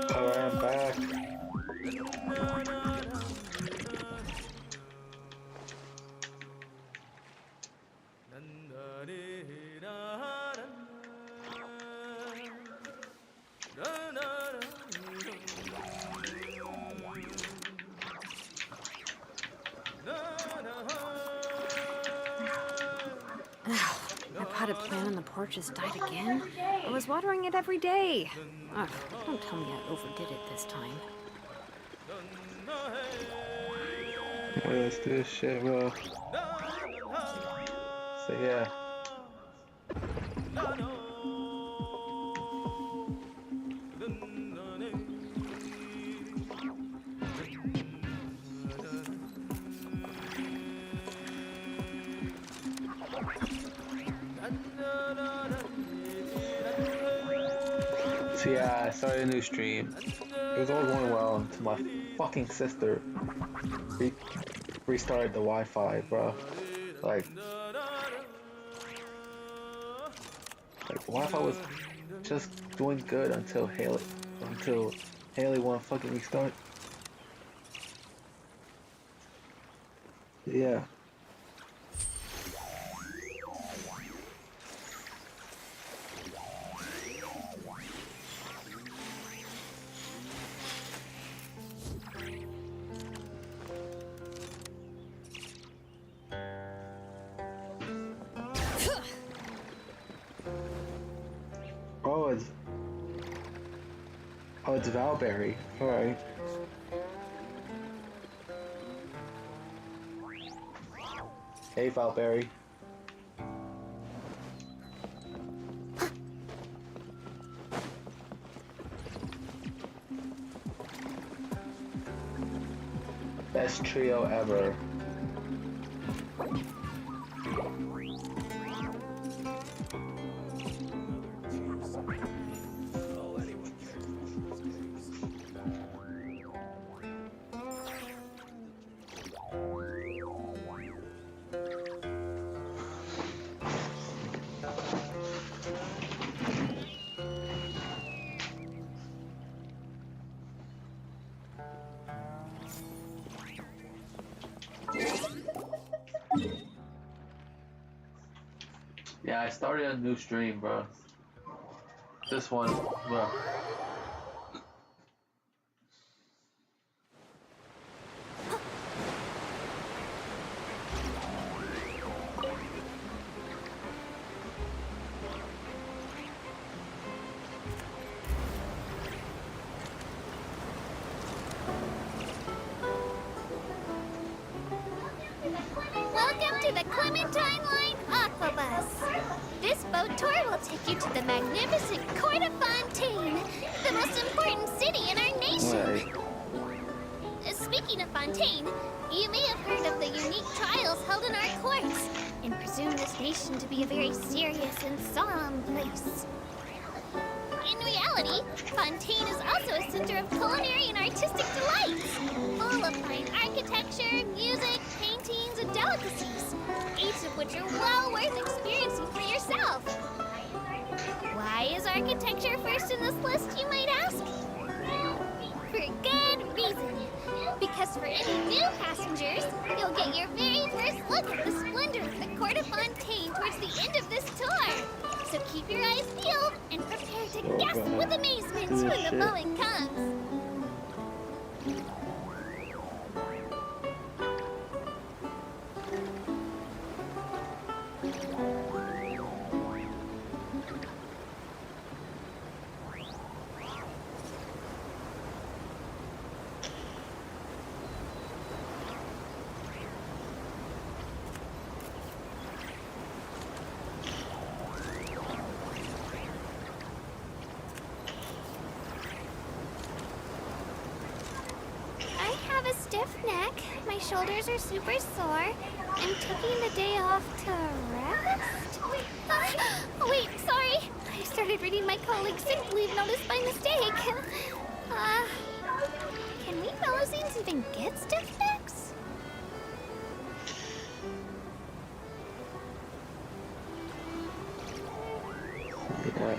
Alright, I'm back. My potted plant on the porch has died again. I was watering it every day. Ugh, don't tell me I overdid it this time. What is this shit, bro? So yeah. So yeah, I started a new stream. It was all going well until my fucking sister restarted the Wi-Fi, bro. Like Wi-Fi was just doing good until Haley wanna fucking restart. Yeah. Oh, it's Valberry. Alright. Hey, Valberry. Best trio ever. Yeah, I started a new stream, bro. This one, bro. Welcome to the Clementine Line Aquabus. This boat tour will take you to the magnificent Court of Fontaine, the most important city in our nation. Speaking of Fontaine, you may have heard of the unique trials held in our courts, and presume this nation to be a very serious and solemn place. In reality, Fontaine is also a center of culinary and artistic delights, full of fine architecture, music, paintings, and delicacies, each of which are well worth experiencing for yourself. Why is architecture first in this list, you might ask? For good reason. Because for any new passengers, you'll get your very first look at the splendor of the Court of Fontaine towards the end of this tour. So keep your eyes peeled and prepare to gasp with amazement when the moment comes. A stiff neck, my shoulders are super sore. I'm taking the day off to rest. Wait, sorry. I started reading my colleague's sick leave notice by mistake. Can we Mellowscenes even get stiff necks? Yeah.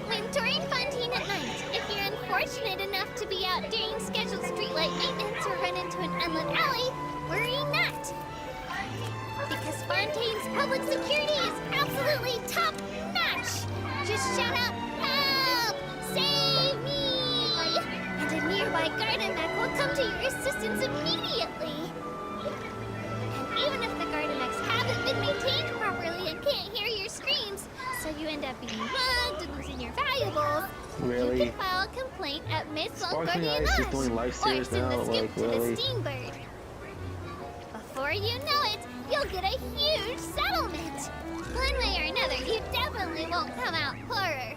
When touring Fontaine at night, if you're unfortunate enough to be out during scheduled streetlight maintenance or run into an unlit alley, worry not. Because Fontaine's public security is absolutely top-notch. Just shout out, "Help! Save me!" And a nearby Gardemek will come to your assistance immediately. And even if the Gardemex haven't been maintained properly and can't hear your screams, so you end up being mugged and losing your valuables, Really? you can file a complaint at Maison Sparking Guardian Ice is doing life or series send now, the scoop like, to really? the Steambird. Before you know it, you'll get a huge settlement. One way or another, you definitely won't come out poorer.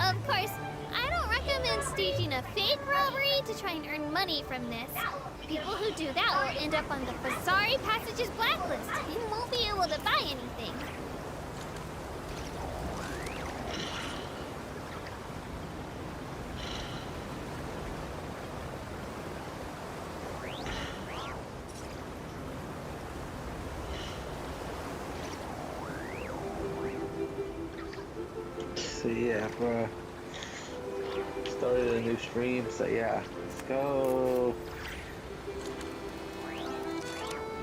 Of course, I don't recommend staging a fake robbery to try and earn money from this. People who do that will end up on the Fasari Passages blacklist and won't be able to buy anything. So yeah, bro. Started a new stream, so yeah. Let's go.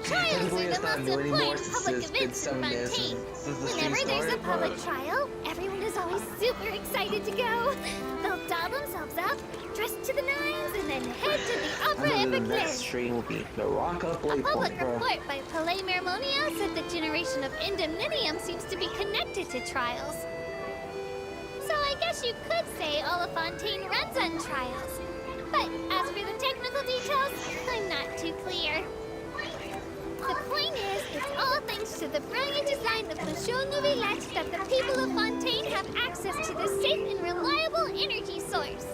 Trials Technically, are it's the not most new anymore important since public it's been events in 7 minutes Fontaine. since the stream Whenever there's a started, public but trial, everyone is always super excited to go. They'll doll themselves up, dress to the nines, and then head to the I opera know the epiclese. next stream will be the Rock Up Blade Public Point, bro. report by Palais Mermonia said the generation of Indemnitium seems to be connected to trials. So I guess you could say all of Fontaine runs on trials. But as for the technical details, I'm not too clear. The point is, it's all thanks to the brilliant design of Monsieur Nouvellette that the people of Fontaine have access to this safe and reliable energy source.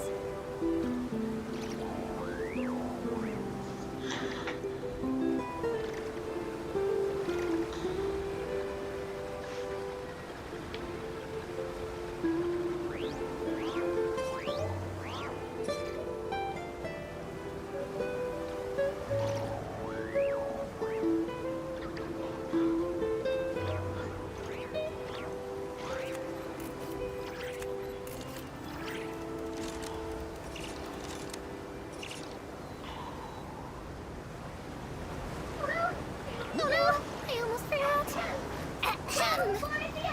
Oh no, I almost forgot.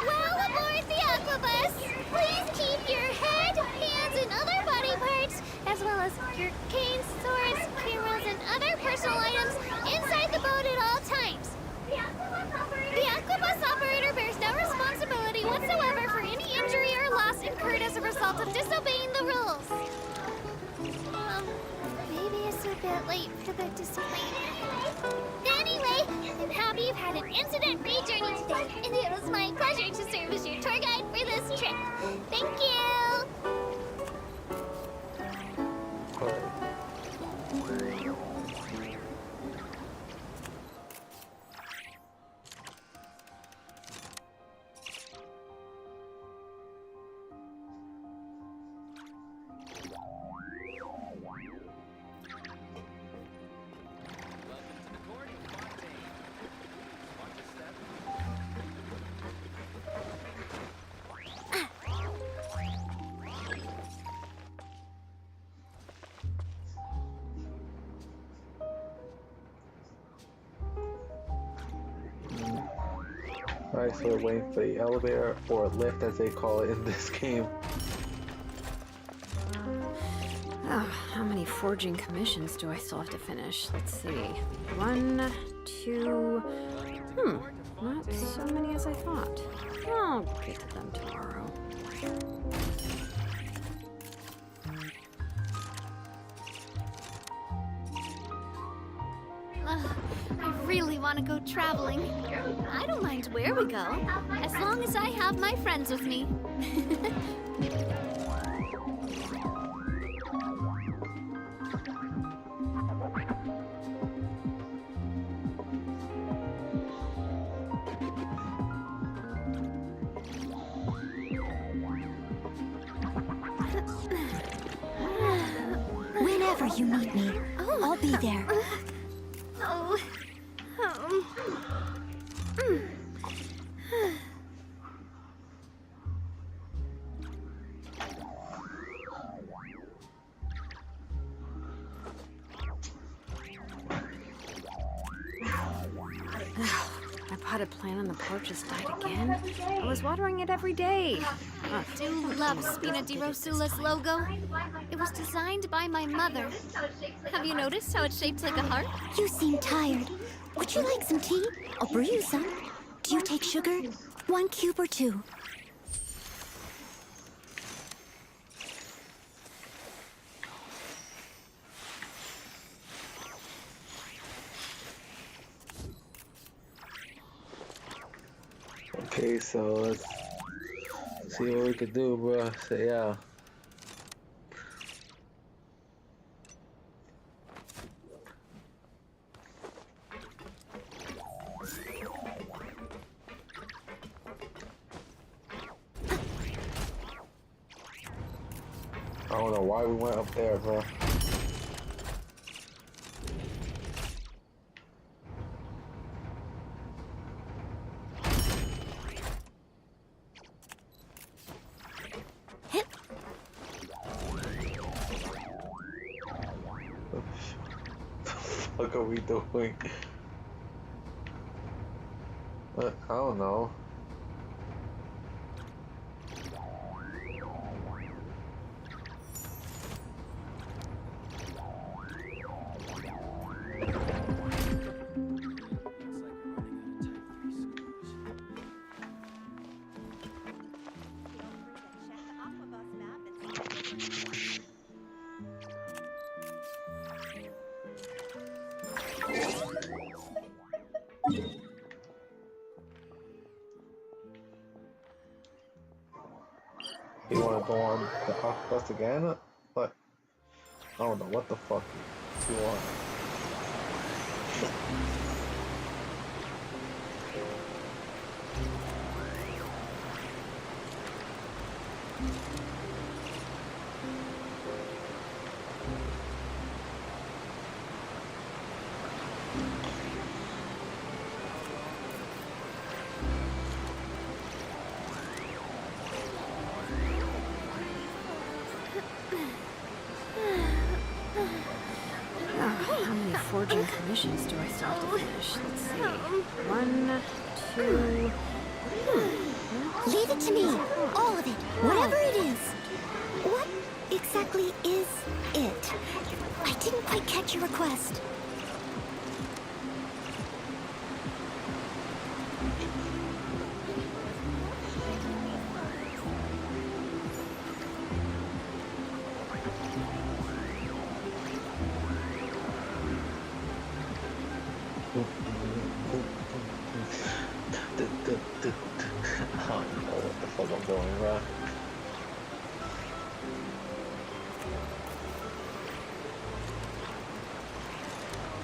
Well, aboard the Aquabus. Please keep your head, hands, and other body parts, as well as your canes, swords, cameras, and other personal items inside the boat at all times. The Aquabus operator bears no responsibility whatsoever for any injury or loss incurred as a result of disobeying the rules. Maybe it's a bit late for the disclaimer. Anyway, I'm happy you've had an incident-free journey today, and it was my pleasure to serve as your tour guide for this trip. Thank you! Alright, so we're waiting for the elevator, or lift as they call it in this game. Oh, how many forging commissions do I still have to finish? Let's see. 1, 2... not so many as I thought. I'll get to them tomorrow. I really want want to go traveling. I don't mind where we go, as long as I have my friends with me. Whenever you need me, I'll be there. Oh. My potted plant on the porch just died again. I was watering it every day. I do love Spina di Rosula's logo. It was designed by my mother. Have you noticed how it's shaped like a heart? You seem tired. Would you like some tea? I'll brew you some. Do you take sugar? 1 cube or 2? Okay, so let's see what we could do, bro. So yeah. I don't know why we went up there, bro. What are we doing? I don't know. You wanna go on the Aquabus again? But I don't know what the fuck you want. How many forging commissions do I still have to finish? Let's see. 1, 2... Leave it to me. All of it. Whatever it is. What exactly is it? I didn't quite catch your request. I don't know what the fuck I'm doing, bro.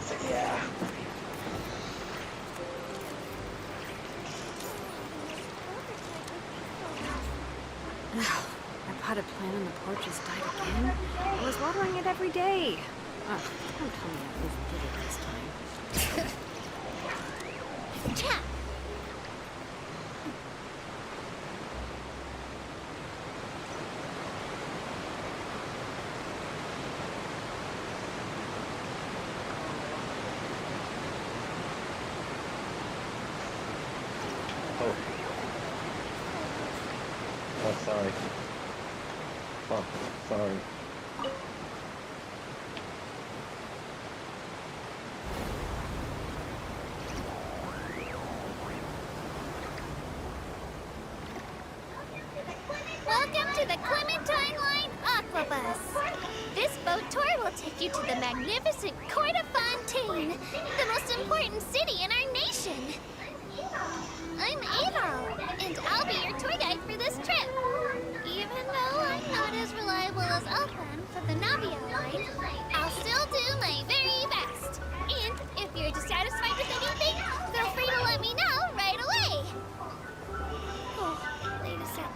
So, yeah. My potted plant on the porch just died again. I was watering it every day. Ugh, don't tell me I overdid it this time. Tap! Oh. Oh, sorry. Fuck, sorry. Welcome to the Clementine Line Aquabus. This boat tour will take you to the magnificent Court of Fontaine, the most important city in our nation. I'm Ava, and I'll be your tour guide for this trip. Even though I'm not as reliable as Elfan for the Navia line, I'll still do my very best. And if you're dissatisfied with anything, feel free to let me know right away. Oh, wait a sec.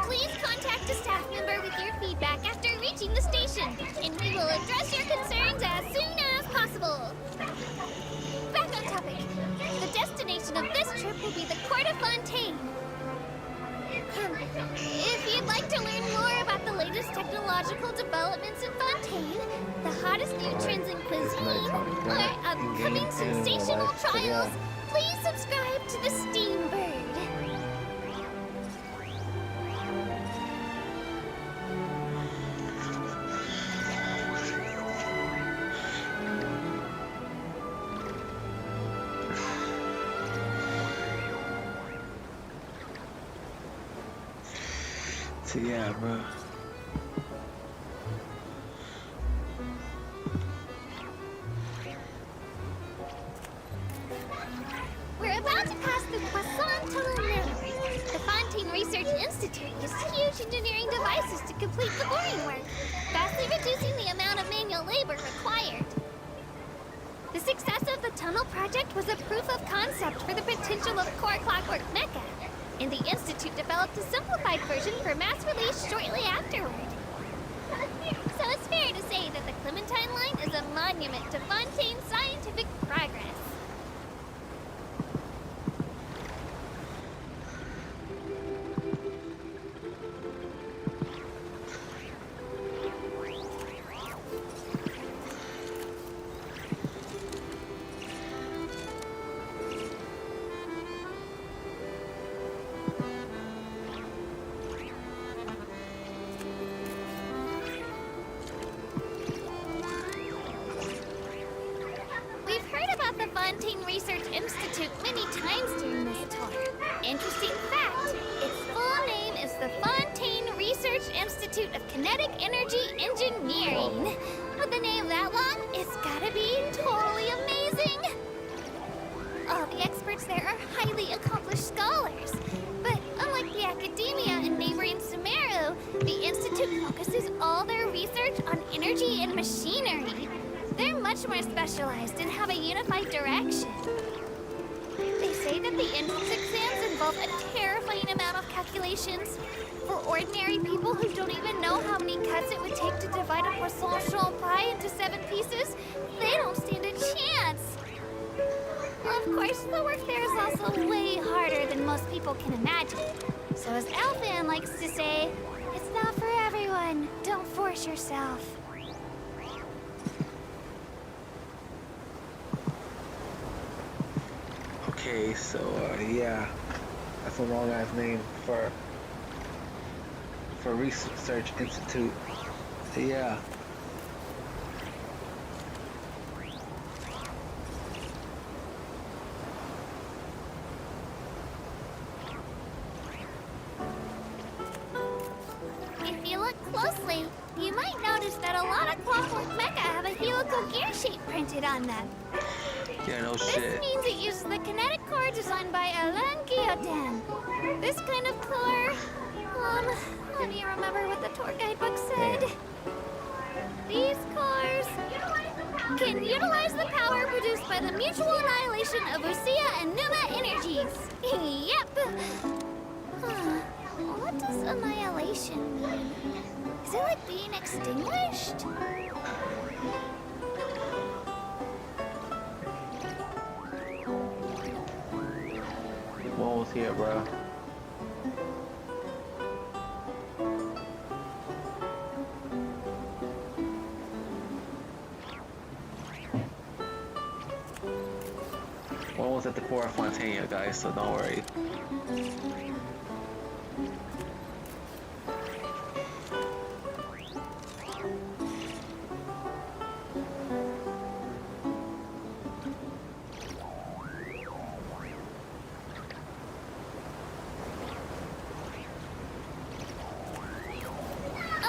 Please contact a staff member with your feedback after reaching the station, and we will address your concerns as soon as possible. Back on topic. The destination of this trip will be the Court of Fontaine. If you'd like to learn more about the latest technological developments in Fontaine, the hottest new trends in cuisine, or upcoming sensational trials, please subscribe to the Steambird. So yeah, bro. We're about to pass the Poisson Tunnel now. The Fontaine Research Institute uses huge engineering devices to complete the boring work, vastly reducing the amount of manual labor required. The success of the tunnel project was a proof of concept for the potential of core clockwork mecha, and the Institute developed a simplified version for mass release shortly afterward. So it's fair to say that the Clementine line is a monument to Fontaine's scientific progress. Fontaine Research Institute many times during this tour. Interesting fact, its full name is the Fontaine Research Institute of Kinetic Energy Engineering. With a name that long, it's gotta be totally amazing. All the experts there are highly accomplished scholars. But unlike the academia in neighboring Sumeru, the Institute focuses all their research on energy and machinery. They're much more specialized and have a unified direction. They say that the entrance exams involve a terrifying amount of calculations. For ordinary people who don't even know how many cuts it would take to divide a croissant chaud pie into 7 pieces, they don't stand a chance. Of course, the work there is also way harder than most people can imagine. So as Elfan likes to say, it's not for everyone. Don't force yourself. Okay, so yeah, that's a long ass name for Research Institute. Yeah. If you look closely, you might notice that a lot of clockwork mecha have a helical gear shape printed on them. Yeah, no This shit. means it uses the kinetic core designed by Alain Guillotin. This kind of core, let me remember what the tour guidebook said. These cores can utilize the power produced by the mutual annihilation of Usia and Numa energies. Yep. What does annihilation mean? Is it like being extinguished? Almost here, bro. We're almost at the Court of Fontaine, guys, so don't worry.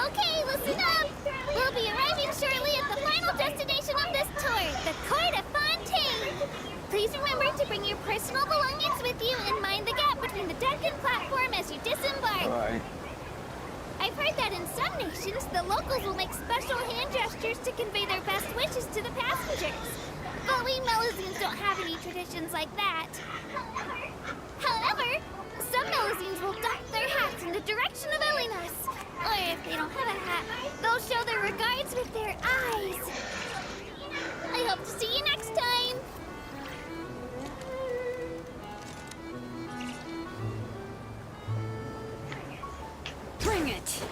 Okay, listen up! We'll be arriving shortly at the final destination of this tour, the Court of Fontaine. Please remember to bring your personal belongings with you and mind the gap between the deck and platform as you disembark. Alright. I've heard that in some nations, the locals will make special hand gestures to convey their best wishes to the passengers. But we Melusines don't have any traditions like that. However, some Melusines will dock their hats in the direction of Elenos. Or if they don't have a hat, they'll show their regards with their eyes. I hope to see you next time. Bring it!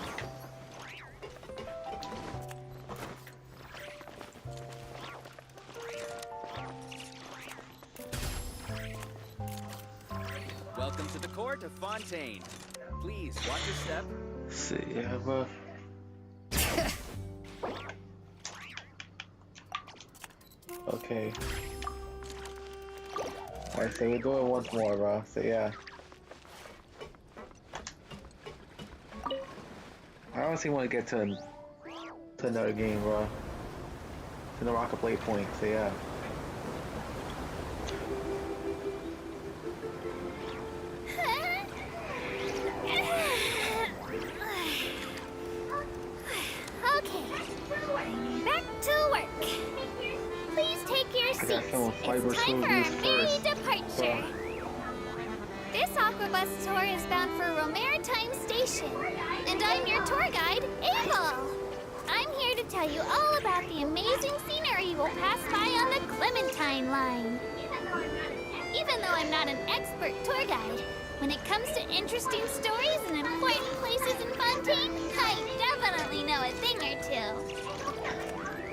Welcome to the Court of Fontaine. Please watch your step. See, yeah, bro. Okay. Alright, so we'll do it once more, bro. So yeah. I honestly want to get to another game, bro. To the Rocket Blade point, so yeah. Okay, back to work. Please take your I got seats. some fiber It's time for our soldiers merry first. departure. This aquabus tour is bound for Romaritime Station, and I'm your tour guide, Abel. I'm here to tell you all about the amazing scenery we'll pass by on the Clementine line. Even though I'm not an expert tour guide, when it comes to interesting stories and important places in Fontaine, I definitely know a thing or two.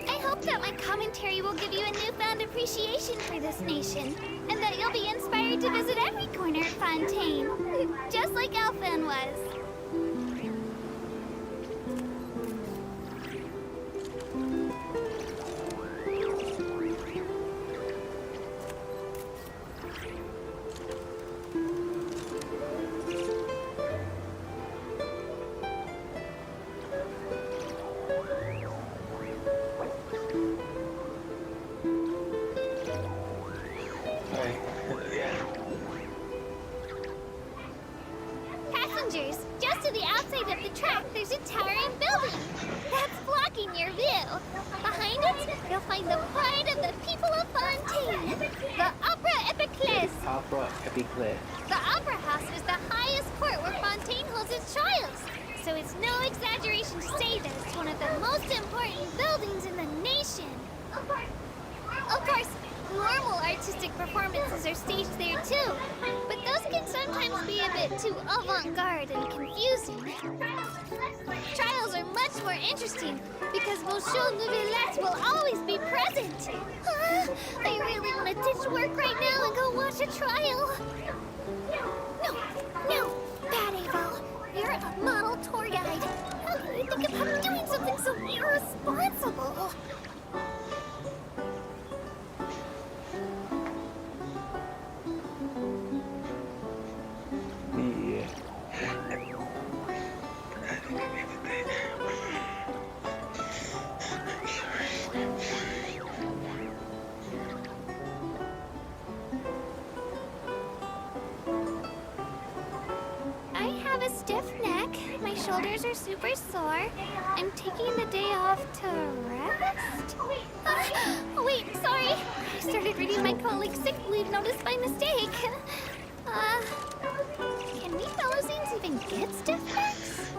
I hope that my commentary will give you a newfound appreciation for this nation, and that you'll be inspired to visit every corner of Fontaine, just like Elfin was. Alright. Yeah. Passengers, just to the outside of the track, there's a towering building that's blocking your view. Behind it, you'll find the pride of the people of Fontaine, the Opera Epiclese. Opera Epiclese. The Opera House is the highest court where Fontaine holds its trials, so it's no exaggeration to say that it's one of the most important buildings in the nation. Of course, normal artistic performances are staged there too, but those can sometimes be a bit too avant-garde and confusing. Trials are much more interesting because Monsieur Nouvellette will always be present. I really want to ditch work right now and go watch a trial. No, bad Avo. You're a model tour guide. How can you think about doing something so irresponsible? Yeah. I have a stiff neck. My shoulders are super sore. I'm taking the day off to rest. Wait, sorry. I started reading my colleague's sick leave notice by mistake. Can we Melusines even get stiff necks?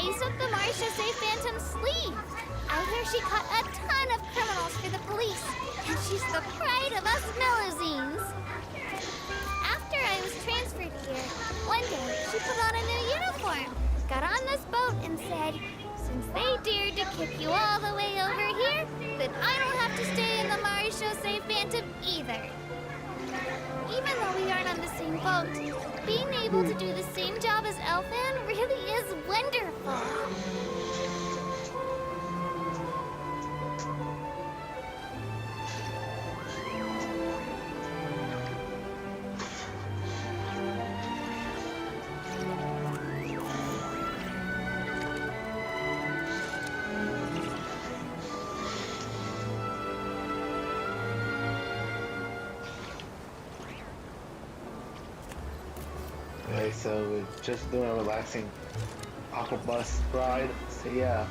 ace up the Marechaussee Phantom's sleeve. I hear she caught a ton of criminals for the police, and she's the pride of us Melusines. After I was transferred here, one day she put on a new uniform, got on this boat, and said, since they dared to kick you all the way over here, then I don't have to stay in the Marechaussee Phantom either. Even though we aren't on the same boat, being able to do the same job as Elfan really is wonderful. Okay, so we're just doing a relaxing aqua bus ride. So yeah.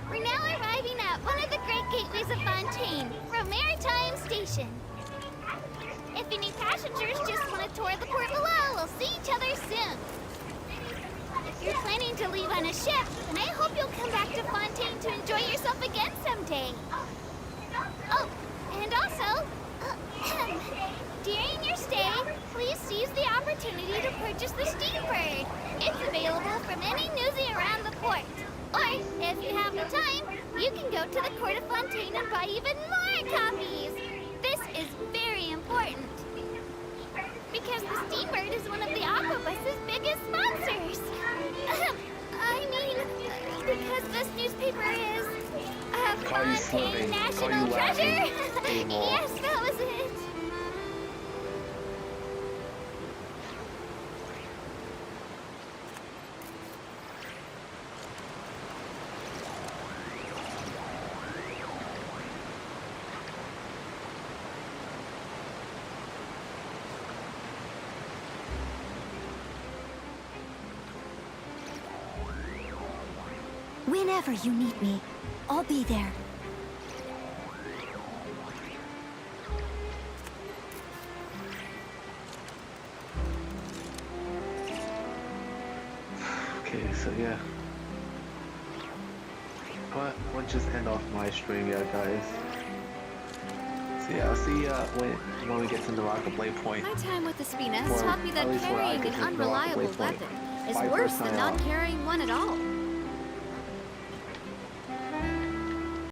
We're now arriving at one of the great gateways of Fontaine, Maritime Station. If any passengers just want to tour the port below, we'll see each other soon. If you're planning to leave on a ship, then I hope you'll come back to Fontaine to enjoy yourself again someday. Oh, and also, during your stay, please seize the opportunity to purchase the Steambird. It's available from any newsie around the port. Or, if you have the time, you can go to the Court of Fontaine and buy even more copies. This is very important, because the Steambird is one of the Aquabus's biggest sponsors. I mean, because this newspaper is a Fontaine national treasure. Yes, that was it. Whenever you need me, I'll be there. Okay, so yeah. But we'll just end off my stream, yeah, guys. So yeah, I'll see when we get to the Rocket Blade point. My time with the Spina has Or taught me that at least where I carrying get an to the Rocket unreliable Blade point. weapon is My worse first than time not out. carrying one at all.